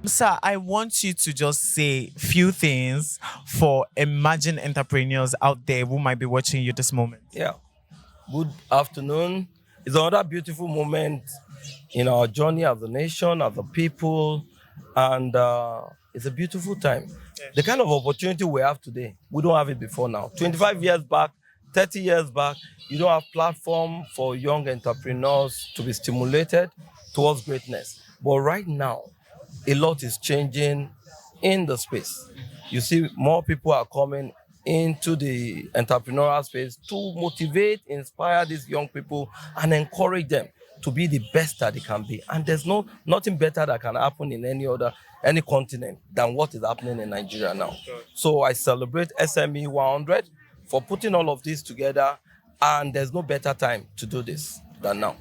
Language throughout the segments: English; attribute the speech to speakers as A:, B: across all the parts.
A: Sir, I want you to just say few things for emerging entrepreneurs out there who might be watching you this moment.
B: Yeah. Good afternoon. It's another beautiful moment in our journey as a nation, as a people, and it's a beautiful time. The kind of opportunity we have today, we don't have it before now. 25 years back, 30 years back, you don't have platform for young entrepreneurs to be stimulated towards greatness. But right now, a lot is changing in the space. You see, more people are coming into the entrepreneurial space to motivate, inspire these young people, and encourage them to be the best that they can be. And there's nothing better that can happen in any continent than what is happening in Nigeria now. So I celebrate SME 100 for putting all of this together, and there's no better time to do this than now.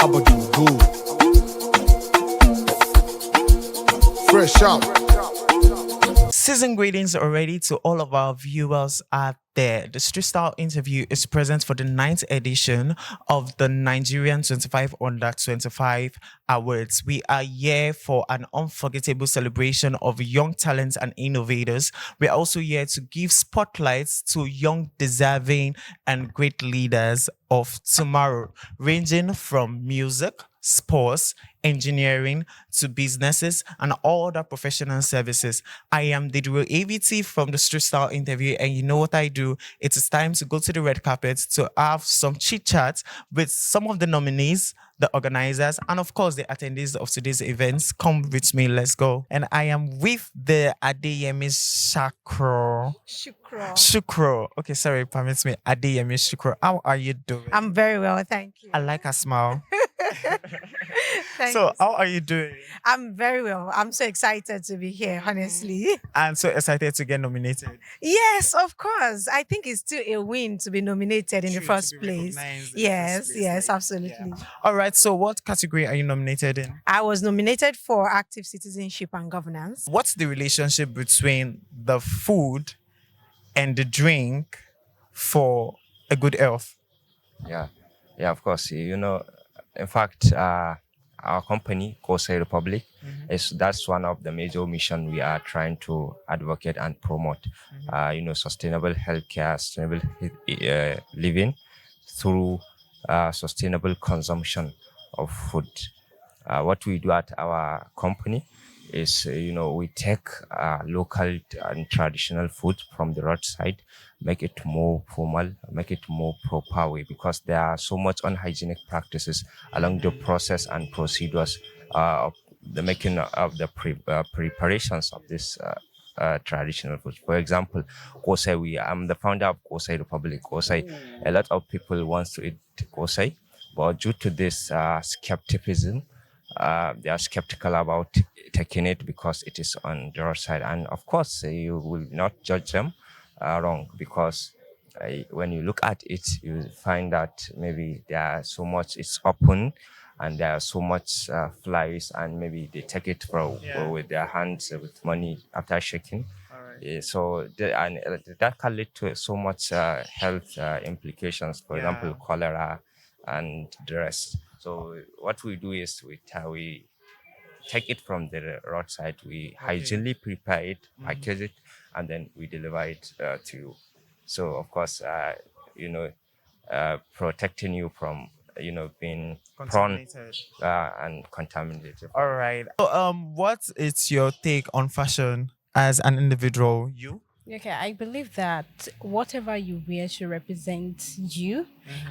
C: How about you go fresh out?
A: Season greetings already to all of our viewers out there. The Street Style interview is present for the ninth edition of the Nigerian 25 Under 25 Awards. We are here for an unforgettable celebration of young talents and innovators. We're also here to give spotlights to young, deserving, and great leaders of tomorrow, ranging from music, sports, engineering to businesses and all other professional services. I am the dual AVT from the Street Style interview, and you know what I do? It is time to go to the red carpet to have some chit chat with some of the nominees, the organizers, and of course the attendees of today's events. Come with me, let's go. And I am with the Adeyemi Shukro. Okay, sorry, permit me. Adeyemi Shukro. How are you doing?
D: I'm very well, thank you.
A: I like a smile.
D: Thank
A: So,
D: you.
A: how are you doing?
D: I'm very well. I'm so excited to be here, honestly.
A: I'm so excited to get nominated.
D: Yes, of course. I think it's still a win to be nominated in the
A: True,
D: first
A: to be
D: place.
A: recognized in the
D: Yes,
A: first place,
D: yes,
A: like,
D: absolutely.
A: yeah. All right. So, what category are you nominated in?
D: I was nominated for active citizenship and governance.
A: What's the relationship between the food and the drink for a good health?
E: Yeah, yeah, of course. In fact, our company, Kosei Republic, is that's one of the major mission we are trying to advocate and promote. Sustainable healthcare, sustainable living through sustainable consumption of food. What we do at our company is, we take local and traditional food from the roadside, make it more formal, make it more proper way, because there are so much unhygienic practices along the process and procedures of the making of the preparations of this traditional food. For example, kosai, I'm the founder of Kosai Republic. Kosai, a lot of people wants to eat kosai, but due to this skepticism, they are skeptical about taking it because it is on the roadside. And of course, you will not judge them wrong, because when you look at it, you find that maybe there are so much, it's open and there are so much flies, and maybe they take it with their hands with money after shaking. That can lead to so much health implications, for example, cholera and the rest. So what we do is we take it from the roadside, we hygienically prepare it, package it, and then we deliver it to you. So of course, protecting you from being prone and contaminated.
A: All right. So, what is your take on fashion as an individual? You?
F: Okay, I believe that whatever you wear should represent you,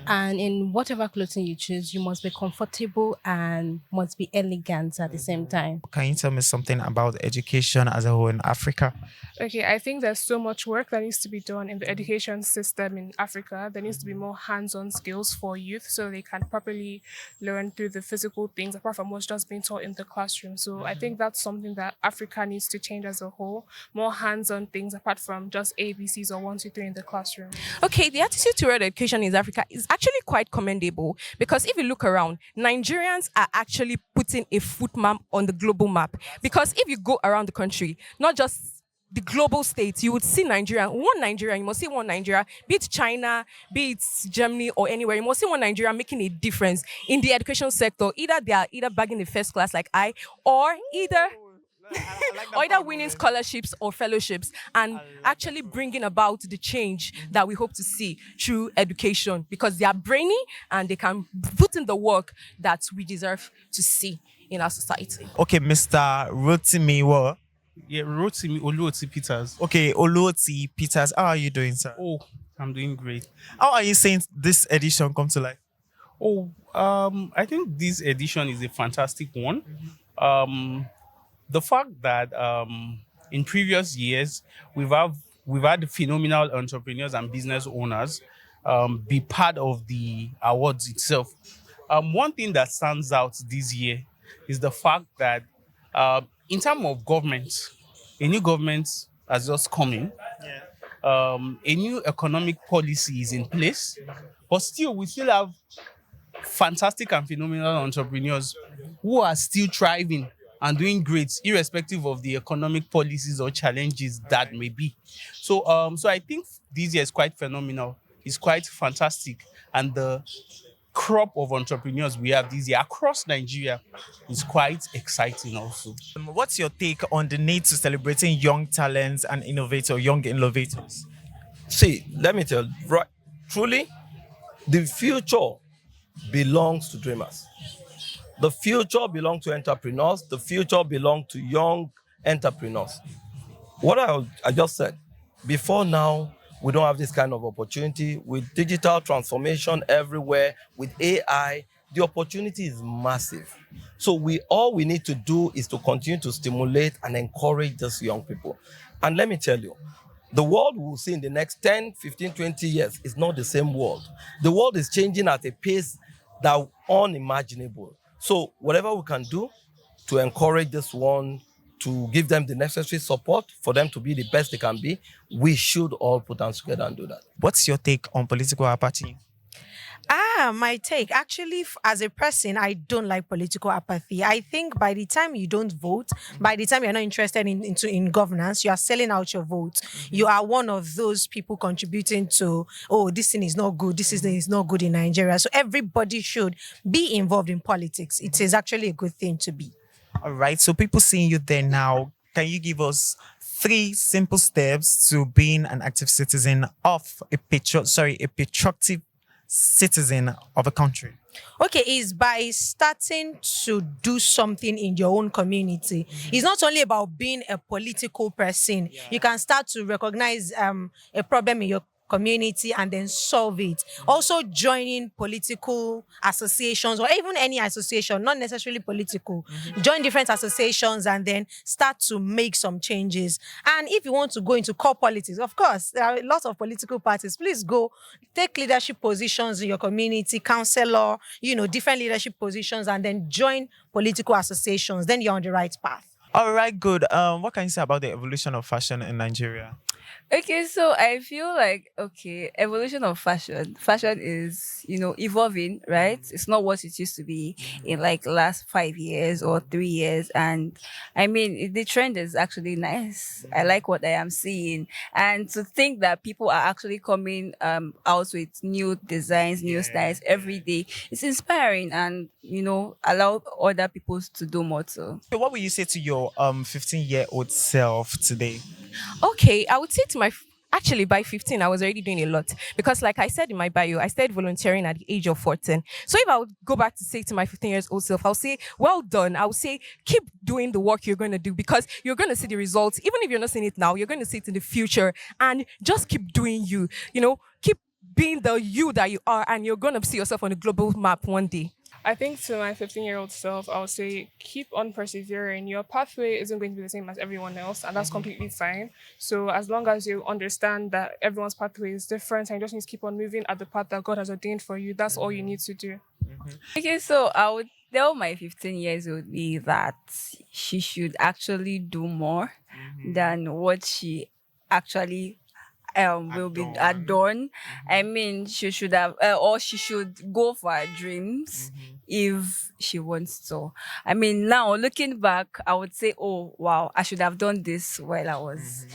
F: and in whatever clothing you choose, you must be comfortable and must be elegant at the same time.
A: Can you tell me something about education as a whole in Africa?
G: Okay, I think there's so much work that needs to be done in the education system in Africa. There needs to be more hands-on skills for youth so they can properly learn through the physical things apart from what's just being taught in the classroom. So I think that's something that Africa needs to change as a whole. More hands-on things apart from just ABCs or 1, 2, 3 in the classroom.
H: Okay, the attitude toward education in Africa is actually quite commendable, because if you look around, Nigerians are actually putting a foot map on the global map. Because if you go around the country, not just the global states, you would see Nigeria, one Nigeria, you must see one Nigeria, be it China, be it Germany or anywhere, you must see one Nigeria making a difference in the education sector. Either they are either bagging the first class like I, or either or either winning scholarships or fellowships and actually bringing about the change that we hope to see through education because they are brainy and they can put in the work that we deserve to see in our society.
A: Okay, Mr. Rotimi, what?
I: Yeah, Rotimi Oluoti Peters.
A: Okay, Oluoti Peters, how are you doing, sir?
I: Oh, I'm doing great.
A: How are you saying this edition come to life?
I: Oh, I think this edition is a fantastic one. The fact that in previous years we've had phenomenal entrepreneurs and business owners be part of the awards itself. One thing that stands out this year is the fact that in terms of government, a new government has just come in. A new economic policy is in place, but still we still have fantastic and phenomenal entrepreneurs who are still thriving and doing great, irrespective of the economic policies or challenges that may be. So I think this year is quite phenomenal. It's quite fantastic, and the crop of entrepreneurs we have this year across Nigeria is quite exciting also.
A: What's your take on the need to celebrating young talents and young innovators?
B: See, let me tell you, right, truly, the future belongs to dreamers. The future belongs to entrepreneurs. The future belongs to young entrepreneurs. What I just said, before now, we don't have this kind of opportunity. With digital transformation everywhere, with AI, the opportunity is massive. So all we need to do is to continue to stimulate and encourage these young people. And let me tell you, the world we will see in the next 10, 15, 20 years is not the same world. The world is changing at a pace that is unimaginable. So whatever we can do to encourage this one, to give them the necessary support for them to be the best they can be, we should all put hands together and do that.
A: What's your take on political apathy?
D: My take. Actually, as a person, I don't like political apathy. I think by the time you don't vote, by the time you're not interested in governance, you are selling out your vote. You are one of those people contributing to, oh, this thing is not good, this thing is not good in Nigeria. So everybody should be involved in politics. It is actually a good thing to be.
A: All right, so people seeing you there now, can you give us 3 simple steps to being an active citizen of a patriotic citizen of a country?
D: Okay, is by starting to do something in your own community. It's not only about being a political person. You can start to recognize a problem in your community and then solve it. Also joining political associations or even any association, not necessarily political. Join different associations and then start to make some changes. And if you want to go into core politics, of course, there are lots of political parties. Please go take leadership positions in your community, councillor, different leadership positions, and then join political associations. Then you're on the right path.
A: All right, good. What can you say about the evolution of fashion in Nigeria?
J: Okay, so I feel like, evolution of fashion. Fashion is, evolving, right? It's not what it used to be in like last 5 years or 3 years. And I mean, the trend is actually nice. I like what I am seeing. And to think that people are actually coming out with new designs, new styles every day, it's inspiring and, allow other people to do more too.
A: So what would you say to your 15-year-old self today?
H: Okay, I would say to actually by 15, I was already doing a lot because like I said in my bio, I started volunteering at the age of 14. So if I would go back to say to my 15 years old self, I'll say, well done. I would say, keep doing the work you're going to do because you're going to see the results. Even if you're not seeing it now, you're going to see it in the future and just keep doing you, keep being the you that you are and you're going to see yourself on the global map one day.
G: I think to my 15-year-old self, I would say keep on persevering. Your pathway isn't going to be the same as everyone else, and that's completely fine. So as long as you understand that everyone's pathway is different and you just need to keep on moving at the path that God has ordained for you, that's all you need to do.
J: Okay, so I would tell my 15 years old me that she should actually do more than what she actually will be adorned. I mean, she should have, or she should go for her dreams. if she wants to. I mean, now looking back, I would say, oh wow, I should have done this while I was,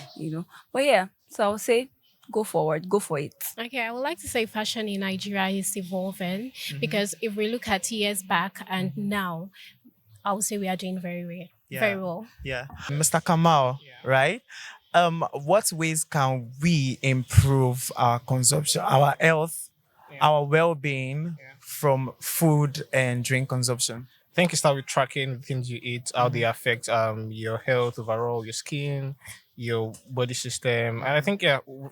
J: But yeah, so I would say go forward, go for it.
F: Okay, I would like to say fashion in Nigeria is evolving because if we look at years back and now, I would say we are doing very well.
A: Yeah. Mr. Kamal, right? What ways can we improve our consumption, our health, our well-being from food and drink consumption?
K: I think you start with tracking the things you eat, how they affect your health overall, your skin, your body system. And I think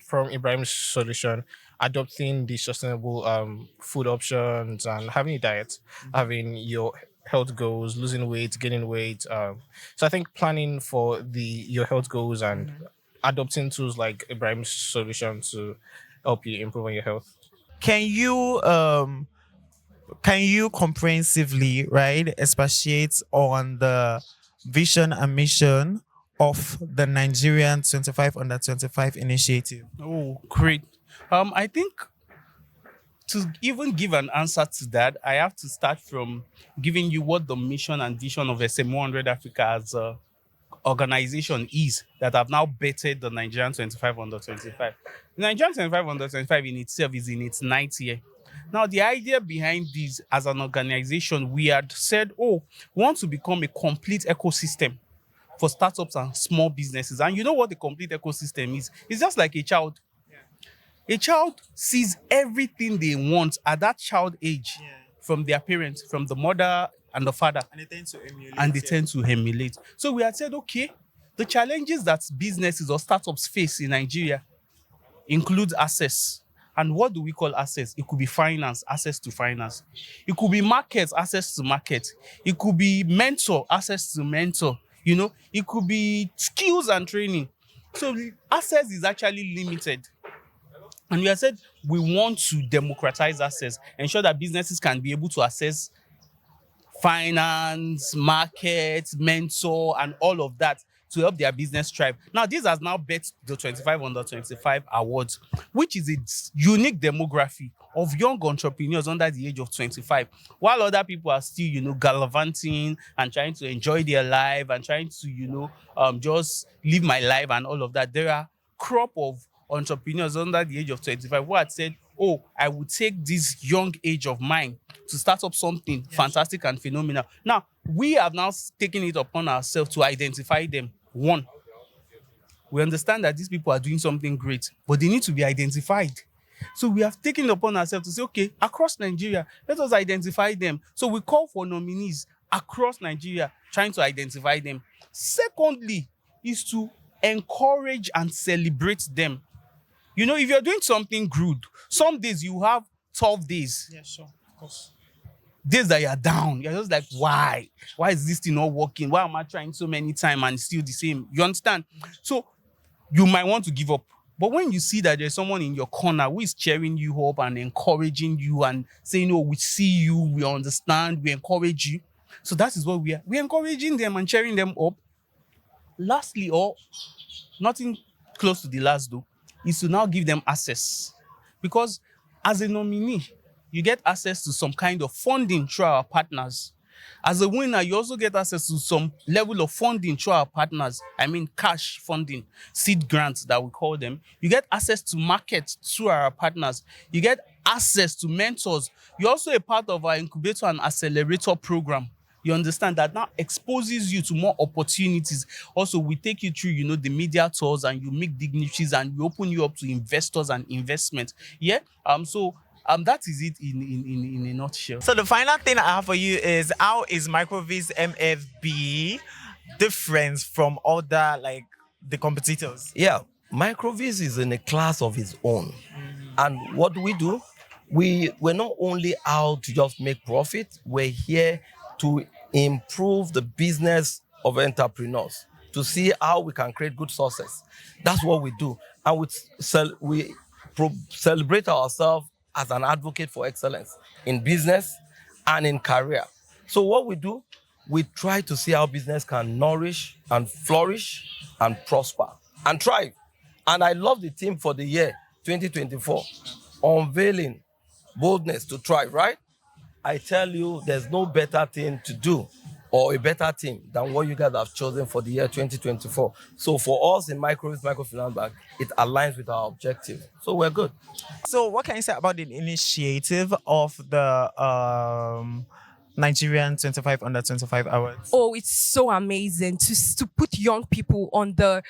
K: from Ibrahim's solution, adopting the sustainable food options and having a diet, having your health goals, losing weight, gaining weight. So I think planning for your health goals and adopting tools like Ibrahim's solution to help you improve on your health.
A: Can you comprehensively, right, expatiate on the vision and mission of the Nigerian 25 under 25 initiative?
I: Oh, great. I think to even give an answer to that, I have to start from giving you what the mission and vision of SME 100 Africa as a organization is that have now bettered the Nigerian 25 under 25. The Nigerian 25 under 25 in itself is in its ninth year. Now, the idea behind this as an organization, we had said, we want to become a complete ecosystem for startups and small businesses. And you know what the complete ecosystem is? It's just like a child. A child sees everything they want at that child age from their parents, from the mother and the father.
A: And they tend to emulate.
I: And they tend to emulate. So we had said, okay, the challenges that businesses or startups face in Nigeria include access. And what do we call access? It could be finance, access to finance. It could be market, access to market. It could be mentor, access to mentor. It could be skills and training. So access is actually limited. And we have said we want to democratize access, ensure that businesses can be able to access finance, market, mentor, and all of that to help their business thrive. Now, this has now bet the 25 under 25 awards, which is a unique demography of young entrepreneurs under the age of 25, while other people are still, gallivanting and trying to enjoy their life and trying to, just live my life and all of that. There are crop of entrepreneurs under the age of 25 who had said, I would take this young age of mine to start up something fantastic and phenomenal. Now, we have now taken it upon ourselves to identify them. One, we understand that these people are doing something great, but they need to be identified. So we have taken it upon ourselves to say, okay, across Nigeria, let us identify them. So we call for nominees across Nigeria, trying to identify them. Secondly, is to encourage and celebrate them. If you're doing something good, some days you have 12 days.
A: Yeah, sure, of course.
I: Days that you're down, you're just like, why? Why is this thing not working? Why am I trying so many times and still the same? You understand? So you might want to give up. But when you see that there's someone in your corner who is cheering you up and encouraging you and saying, we see you, we understand, we encourage you. So that is what we are. We're encouraging them and cheering them up. Lastly, or nothing close to the last though, is to now give them access. Because as a nominee, you get access to some kind of funding through our partners. As a winner, you also get access to some level of funding through our partners. I mean, cash funding, seed grants that we call them. You get access to markets through our partners. You get access to mentors. You're also a part of our incubator and accelerator program. You understand that now exposes you to more opportunities. Also, we take you through, the media tours and you make dignitaries and we open you up to investors and investment. Yeah. That is it in a nutshell.
A: So the final thing I have for you is, how is Microvis MFB different from other, like, the competitors?
B: Yeah, Microvis is in a class of its own. And what do? We're not only out to just make profit, we're here to improve the business of entrepreneurs, to see how we can create good success. That's what we do. And we celebrate ourselves as an advocate for excellence in business and in career. So what we do, we try to see how business can nourish and flourish and prosper and thrive. And I love the theme for the year 2024, unveiling boldness to thrive, right? I tell you, there's no better thing to do or a better team than what you guys have chosen for the year 2024. So for us in Microfinance Bank, it aligns with our objective. So we're good.
A: So, what can you say about the initiative of the Nigerian 25 under 25 hours?
H: Oh, it's so amazing to put young people on the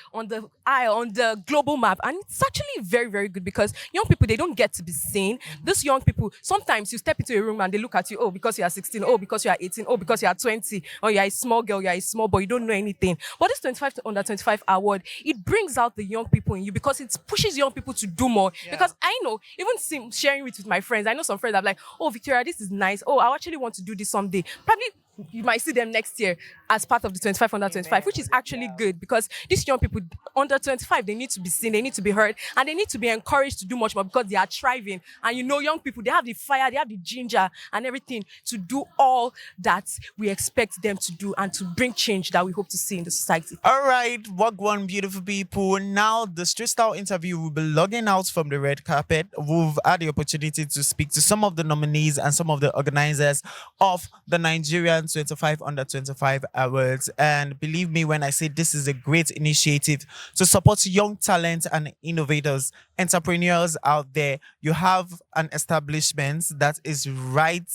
H: global map, and it's actually very very good because young people, they don't get to be seen. These young people, sometimes you step into a room and they look at you, oh, because you are 16, oh, because you are 18, oh, because you are 20, or you are a small girl, you are a small boy, you don't know anything. But this 25 to under 25 award, it brings out the young people in you because it pushes young people to do more. Because I know, even sharing it with my friends, I know some friends that are like, oh, Victoria, this is nice, oh, I actually want to do this someday. Probably you might see them next year as part of the 25 under 25, which is actually good because these young people under 25, they need to be seen, they need to be heard, and they need to be encouraged to do much more because they are thriving. And young people, they have the fire, they have the ginger and everything to do all that we expect them to do and to bring change that we hope to see in the society.
A: All right, Wagwan, beautiful people. Now, the Street Style interview will be logging out from the red carpet. We've had the opportunity to speak to some of the nominees and some of the organizers of the Nigerian 25 under 25 awards. And believe me when I say this is a great initiative to support young talent and innovators, entrepreneurs out there. You have an establishment that is right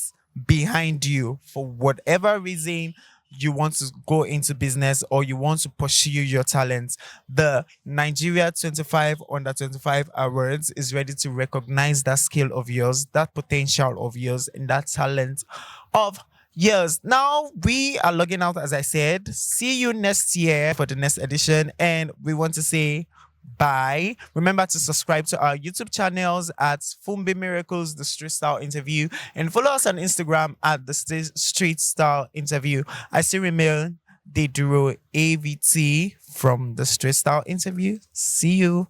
A: behind you for whatever reason you want to go into business or you want to pursue your talents. The Nigeria 25 under 25 awards is ready to recognize that skill of yours, that potential of yours, and that talent of yours. Now we are logging out, as I said. See you next year for the next edition, and we want to say bye. Remember to subscribe to our YouTube channels at Fumbi Miracles, the Street Style Interview, and follow us on Instagram at the Street Style Interview. I still remain the Duro AVT from the Street Style Interview. See you.